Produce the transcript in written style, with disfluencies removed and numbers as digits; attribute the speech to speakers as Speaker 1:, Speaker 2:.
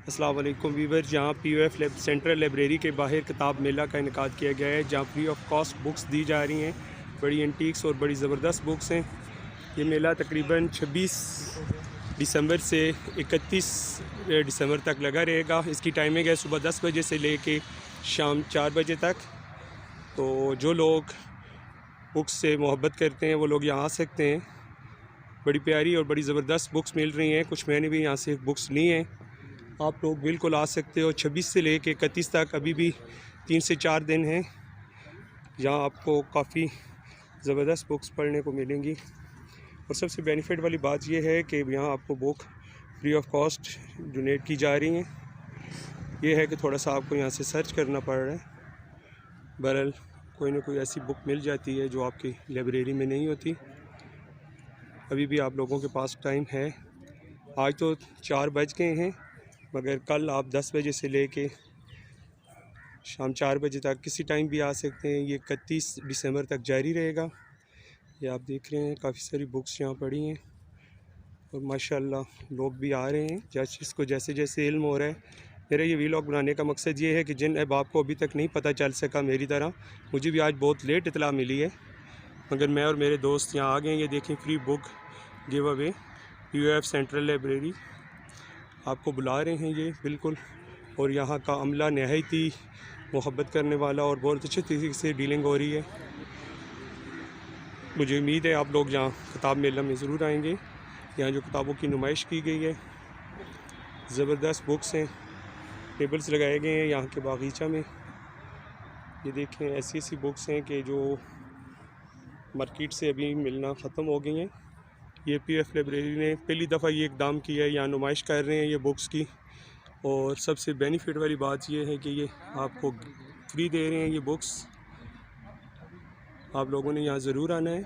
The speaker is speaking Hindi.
Speaker 1: अस्सलाम वालेकुम वीवर। जहाँ POF सेंट्रल लाइब्रेरी के बाहर किताब मेला का इनेकाद किया गया है, जहाँ फ्री ऑफ कॉस्ट बुक्स दी जा रही हैं। बड़ी एंटीक्स और बड़ी ज़बरदस्त बुक्स हैं। ये मेला तकरीबन 26 दिसंबर से 31 दिसंबर तक लगा रहेगा। इसकी टाइमिंग है सुबह 10 बजे से लेके शाम 4 बजे तक। तो जो लोग बुक्स से मोहब्बत करते हैं वो लोग यहाँ आ सकते हैं। बड़ी प्यारी और बड़ी ज़बरदस्त बुक्स मिल रही हैं। कुछ मैंने भी यहाँ से बुक्स ली हैं। आप लोग बिल्कुल आ सकते हो। 26 से लेके 31 तक अभी भी 3 से 4 दिन हैं। यहाँ आपको काफ़ी ज़बरदस्त बुक्स पढ़ने को मिलेंगी। और सबसे बेनिफिट वाली बात यह है कि यहाँ आपको book free of cost donate की जा रही हैं। ये है कि थोड़ा सा आपको यहाँ से सर्च करना पड़ रहा है। बहरहाल कोई ना कोई ऐसी बुक मिल जाती है जो आपकी लाइब्रेरी में नहीं होती। अभी भी आप लोगों के पास टाइम है। आज तो 4 बज गए हैं, मगर कल आप 10 बजे से लेके शाम 4 बजे तक किसी टाइम भी आ सकते हैं। ये 31 दिसंबर तक जारी रहेगा। ये आप देख रहे हैं काफ़ी सारी बुक्स यहाँ पड़ी हैं और माशाल्लाह लोग भी आ रहे हैं जिसको जैसे जैसे इल्म हो रहा है। मेरा ये वीलॉग बनाने का मकसद ये है कि जिन अहबाब को अभी तक नहीं पता चल सका मेरी तरह, मुझे भी आज बहुत लेट इतला मिली है, मगर मैं और मेरे दोस्त यहाँ आ गए। ये देखें, free book give away POF central library आपको बुला रहे हैं ये बिल्कुल। और यहाँ का अमला नहायत ही मोहब्बत करने वाला और बहुत अच्छे तरीके से डीलिंग हो रही है। मुझे उम्मीद है आप लोग यहाँ किताब मेला में ज़रूर आएंगे। यहाँ जो किताबों की नुमाइश की गई है, ज़बरदस्त बुक्स हैं, टेबल्स लगाए गए हैं यहाँ के बागीचा में। ये देखें, ऐसी ऐसी बुक्स हैं कि जो मार्केट से अभी मिलना ख़त्म हो गई हैं। ये POF लाइब्रेरी ने पहली दफ़ा ये इक़दाम किया है, यहाँ नुमाइश कर रहे हैं ये बुक्स की। और सबसे बेनिफिट वाली बात ये है कि ये आपको फ्री दे रहे हैं ये बुक्स। आप लोगों ने यहाँ ज़रूर आना है।